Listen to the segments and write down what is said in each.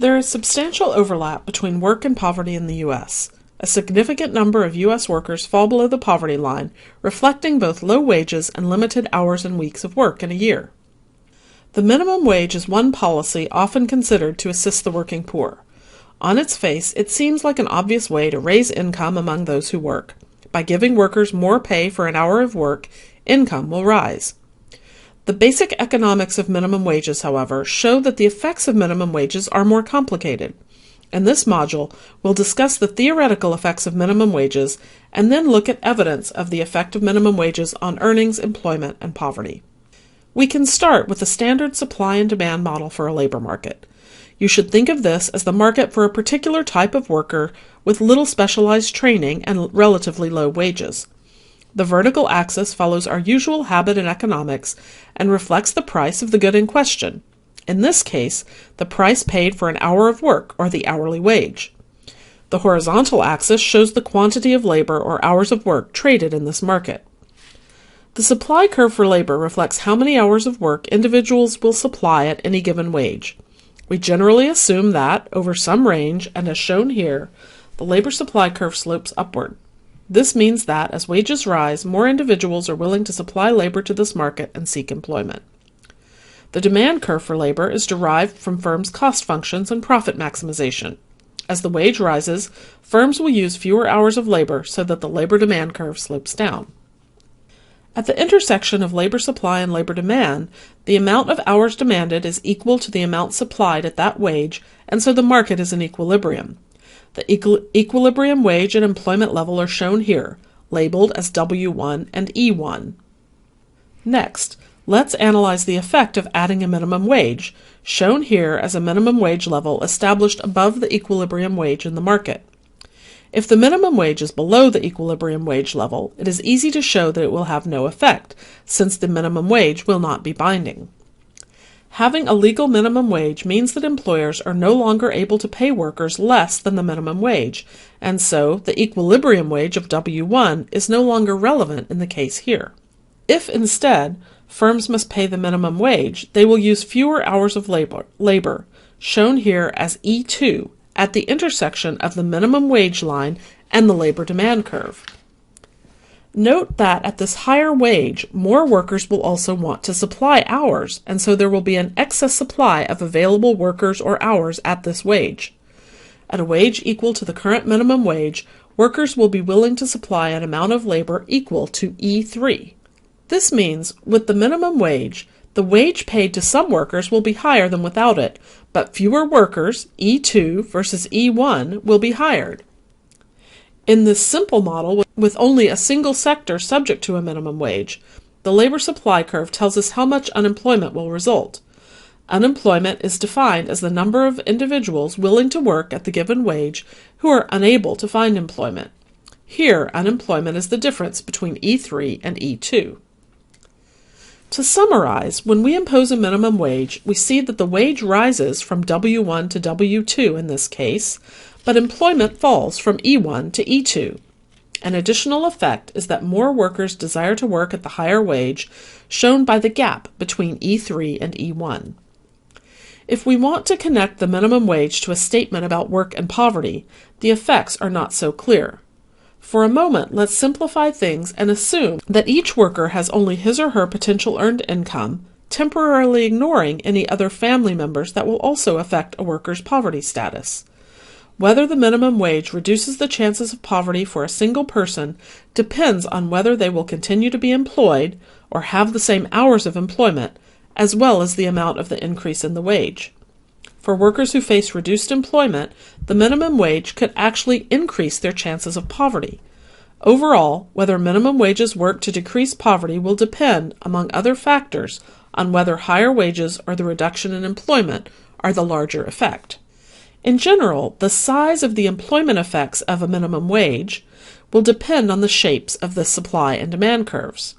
There is substantial overlap between work and poverty in the U.S. A significant number of U.S. workers fall below the poverty line, reflecting both low wages and limited hours and weeks of work in a year. The minimum wage is one policy often considered to assist the working poor. On its face, it seems like an obvious way to raise income among those who work. By giving workers more pay for an hour of work, income will rise. The basic economics of minimum wages, however, show that the effects of minimum wages are more complicated. In this module, we'll discuss the theoretical effects of minimum wages and then look at evidence of the effect of minimum wages on earnings, employment, and poverty. We can start with the standard supply and demand model for a labor market. You should think of this as the market for a particular type of worker with little specialized training and relatively low wages. The vertical axis follows our usual habit in economics and reflects the price of the good in question. In this case, the price paid for an hour of work, or the hourly wage. The horizontal axis shows the quantity of labor or hours of work traded in this market. The supply curve for labor reflects how many hours of work individuals will supply at any given wage. We generally assume that, over some range, and as shown here, the labor supply curve slopes upward. This means that, as wages rise, more individuals are willing to supply labor to this market and seek employment. The demand curve for labor is derived from firms' cost functions and profit maximization. As the wage rises, firms will use fewer hours of labor so that the labor demand curve slopes down. At the intersection of labor supply and labor demand, the amount of hours demanded is equal to the amount supplied at that wage, and so the market is in equilibrium. The equilibrium wage and employment level are shown here, labeled as W1 and E1. Next, let's analyze the effect of adding a minimum wage, shown here as a minimum wage level established above the equilibrium wage in the market. If the minimum wage is below the equilibrium wage level, it is easy to show that it will have no effect, since the minimum wage will not be binding. Having a legal minimum wage means that employers are no longer able to pay workers less than the minimum wage, and so the equilibrium wage of W1 is no longer relevant in the case here. If instead, firms must pay the minimum wage, they will use fewer hours of labor, shown here as E2, at the intersection of the minimum wage line and the labor demand curve. Note that at this higher wage, more workers will also want to supply hours, and so there will be an excess supply of available workers or hours at this wage. At a wage equal to the current minimum wage, workers will be willing to supply an amount of labor equal to E3. This means, with the minimum wage, the wage paid to some workers will be higher than without it, but fewer workers, E2 versus E1, will be hired. In this simple model, with only a single sector subject to a minimum wage, the labor supply curve tells us how much unemployment will result. Unemployment is defined as the number of individuals willing to work at the given wage who are unable to find employment. Here, unemployment is the difference between E3 and E2. To summarize, when we impose a minimum wage, we see that the wage rises from W1 to W2 in this case, but employment falls from E1 to E2. An additional effect is that more workers desire to work at the higher wage, shown by the gap between E3 and E1. If we want to connect the minimum wage to a statement about work and poverty, the effects are not so clear. For a moment, let's simplify things and assume that each worker has only his or her potential earned income, temporarily ignoring any other family members that will also affect a worker's poverty status. Whether the minimum wage reduces the chances of poverty for a single person depends on whether they will continue to be employed or have the same hours of employment, as well as the amount of the increase in the wage. For workers who face reduced employment, the minimum wage could actually increase their chances of poverty. Overall, whether minimum wages work to decrease poverty will depend, among other factors, on whether higher wages or the reduction in employment are the larger effect. In general, the size of the employment effects of a minimum wage will depend on the shapes of the supply and demand curves.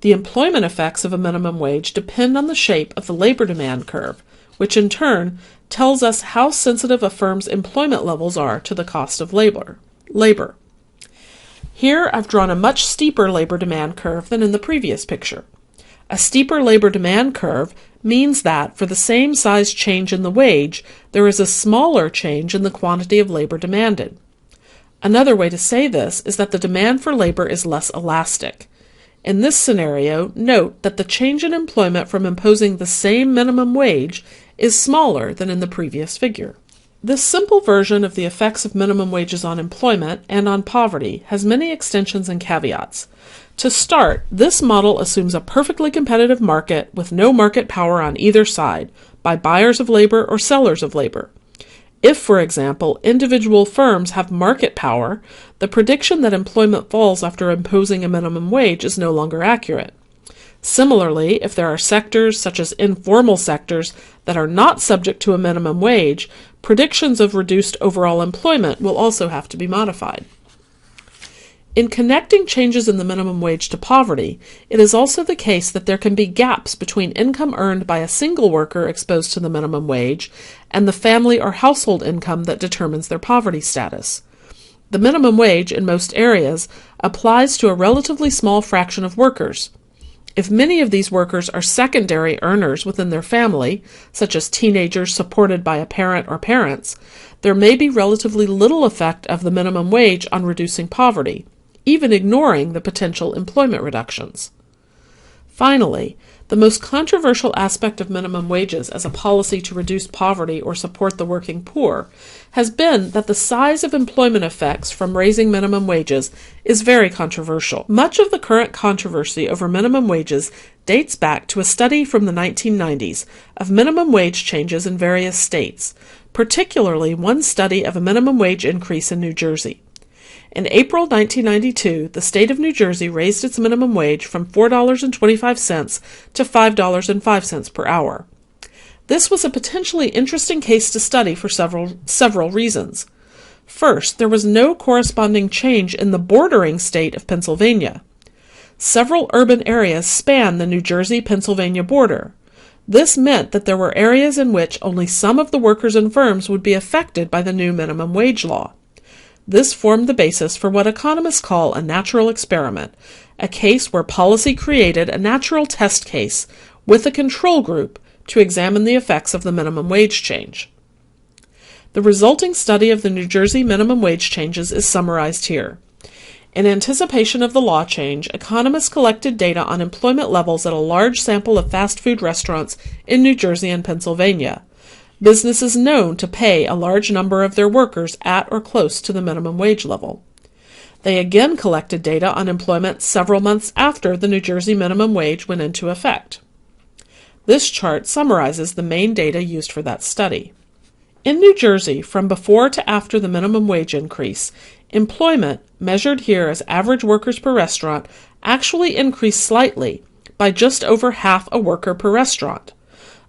The employment effects of a minimum wage depend on the shape of the labor demand curve, which in turn tells us how sensitive a firm's employment levels are to the cost of labor. Here I've drawn a much steeper labor demand curve than in the previous picture. A steeper labor demand curve means that for the same size change in the wage, there is a smaller change in the quantity of labor demanded. Another way to say this is that the demand for labor is less elastic. In this scenario, note that the change in employment from imposing the same minimum wage is smaller than in the previous figure. This simple version of the effects of minimum wages on employment and on poverty has many extensions and caveats. To start, this model assumes a perfectly competitive market with no market power on either side, by buyers of labor or sellers of labor. If, for example, individual firms have market power, the prediction that employment falls after imposing a minimum wage is no longer accurate. Similarly, if there are sectors, such as informal sectors, that are not subject to a minimum wage, predictions of reduced overall employment will also have to be modified. In connecting changes in the minimum wage to poverty, it is also the case that there can be gaps between income earned by a single worker exposed to the minimum wage and the family or household income that determines their poverty status. The minimum wage, in most areas, applies to a relatively small fraction of workers. If many of these workers are secondary earners within their family, such as teenagers supported by a parent or parents, there may be relatively little effect of the minimum wage on reducing poverty, even ignoring the potential employment reductions. Finally, the most controversial aspect of minimum wages as a policy to reduce poverty or support the working poor has been that the size of employment effects from raising minimum wages is very controversial. Much of the current controversy over minimum wages dates back to a study from the 1990s of minimum wage changes in various states, particularly one study of a minimum wage increase in New Jersey. In April 1992, the state of New Jersey raised its minimum wage from $4.25 to $5.05 per hour. This was a potentially interesting case to study for several reasons. First, there was no corresponding change in the bordering state of Pennsylvania. Several urban areas span the New Jersey-Pennsylvania border. This meant that there were areas in which only some of the workers and firms would be affected by the new minimum wage law. This formed the basis for what economists call a natural experiment, a case where policy created a natural test case with a control group to examine the effects of the minimum wage change. The resulting study of the New Jersey minimum wage changes is summarized here. In anticipation of the law change, economists collected data on employment levels at a large sample of fast food restaurants in New Jersey and Pennsylvania. Businesses known to pay a large number of their workers at or close to the minimum wage level. They again collected data on employment several months after the New Jersey minimum wage went into effect. This chart summarizes the main data used for that study. In New Jersey, from before to after the minimum wage increase, employment, measured here as average workers per restaurant, actually increased slightly, by just over half a worker per restaurant.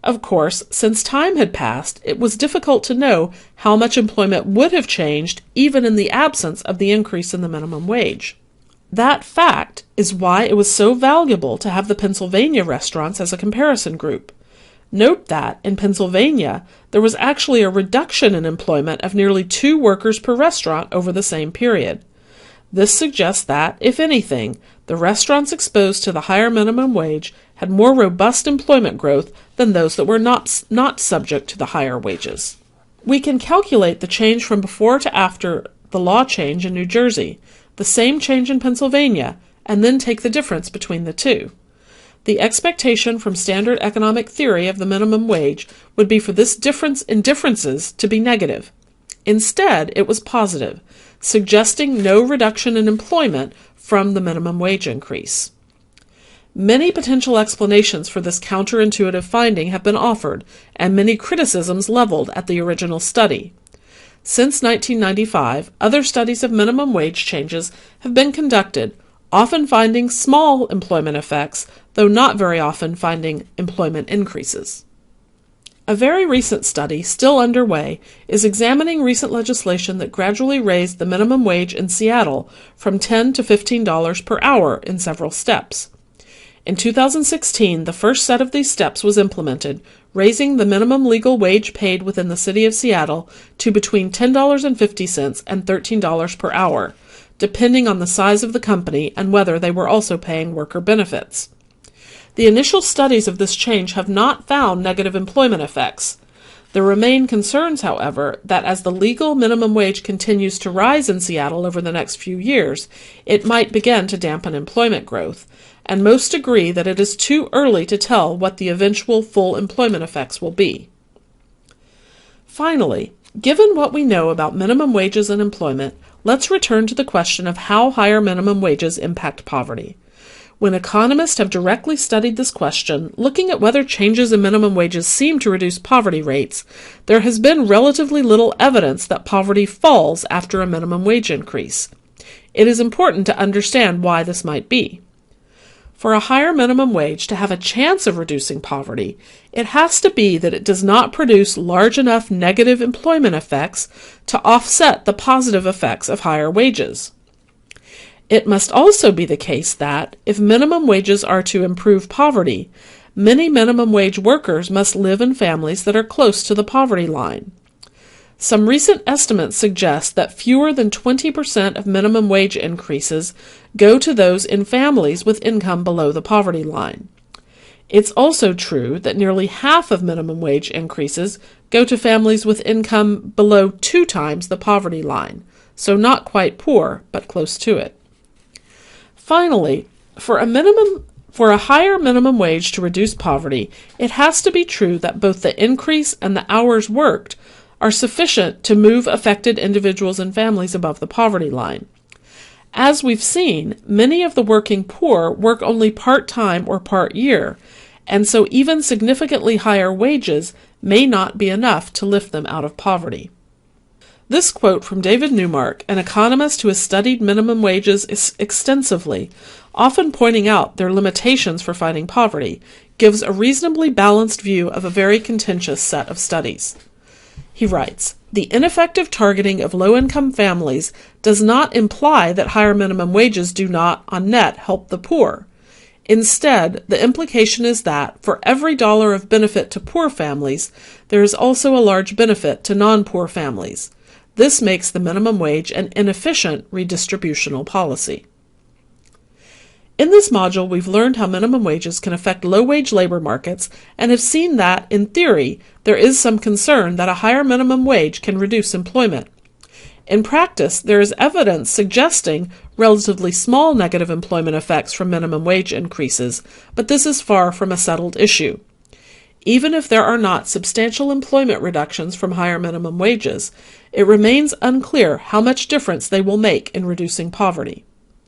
Of course, since time had passed, it was difficult to know how much employment would have changed even in the absence of the increase in the minimum wage. That fact is why it was so valuable to have the Pennsylvania restaurants as a comparison group. Note that, in Pennsylvania, there was actually a reduction in employment of nearly 2 workers per restaurant over the same period. This suggests that, if anything, the restaurants exposed to the higher minimum wage had more robust employment growth than those that were not subject to the higher wages. We can calculate the change from before to after the law change in New Jersey, the same change in Pennsylvania, and then take the difference between the two. The expectation from standard economic theory of the minimum wage would be for this difference in differences to be negative. Instead, it was positive, suggesting no reduction in employment from the minimum wage increase. Many potential explanations for this counterintuitive finding have been offered, and many criticisms leveled at the original study. Since 1995, other studies of minimum wage changes have been conducted, often finding small employment effects, though not very often finding employment increases. A very recent study, still underway, is examining recent legislation that gradually raised the minimum wage in Seattle from $10 to $15 per hour in several steps. In 2016, the first set of these steps was implemented, raising the minimum legal wage paid within the city of Seattle to between $10.50 and $13 per hour, depending on the size of the company and whether they were also paying worker benefits. The initial studies of this change have not found negative employment effects. There remain concerns, however, that as the legal minimum wage continues to rise in Seattle over the next few years, it might begin to dampen employment growth, and most agree that it is too early to tell what the eventual full employment effects will be. Finally, given what we know about minimum wages and employment, let's return to the question of how higher minimum wages impact poverty. When economists have directly studied this question, looking at whether changes in minimum wages seem to reduce poverty rates, there has been relatively little evidence that poverty falls after a minimum wage increase. It is important to understand why this might be. For a higher minimum wage to have a chance of reducing poverty, it has to be that it does not produce large enough negative employment effects to offset the positive effects of higher wages. It must also be the case that, if minimum wages are to improve poverty, many minimum wage workers must live in families that are close to the poverty line. Some recent estimates suggest that fewer than 20% of minimum wage increases go to those in families with income below the poverty line. It's also true that nearly half of minimum wage increases go to families with income below 2 times the poverty line, so not quite poor, but close to it. Finally, for a higher minimum wage to reduce poverty, it has to be true that both the increase and the hours worked are sufficient to move affected individuals and families above the poverty line. As we've seen, many of the working poor work only part-time or part-year, and so even significantly higher wages may not be enough to lift them out of poverty. This quote from David Newmark, an economist who has studied minimum wages extensively, often pointing out their limitations for fighting poverty, gives a reasonably balanced view of a very contentious set of studies. He writes, "The ineffective targeting of low-income families does not imply that higher minimum wages do not, on net, help the poor. Instead, the implication is that, for every dollar of benefit to poor families, there is also a large benefit to non-poor families. This makes the minimum wage an inefficient redistributional policy." In this module, we've learned how minimum wages can affect low-wage labor markets and have seen that, in theory, there is some concern that a higher minimum wage can reduce employment. In practice, there is evidence suggesting relatively small negative employment effects from minimum wage increases, but this is far from a settled issue. Even if there are not substantial employment reductions from higher minimum wages, it remains unclear how much difference they will make in reducing poverty.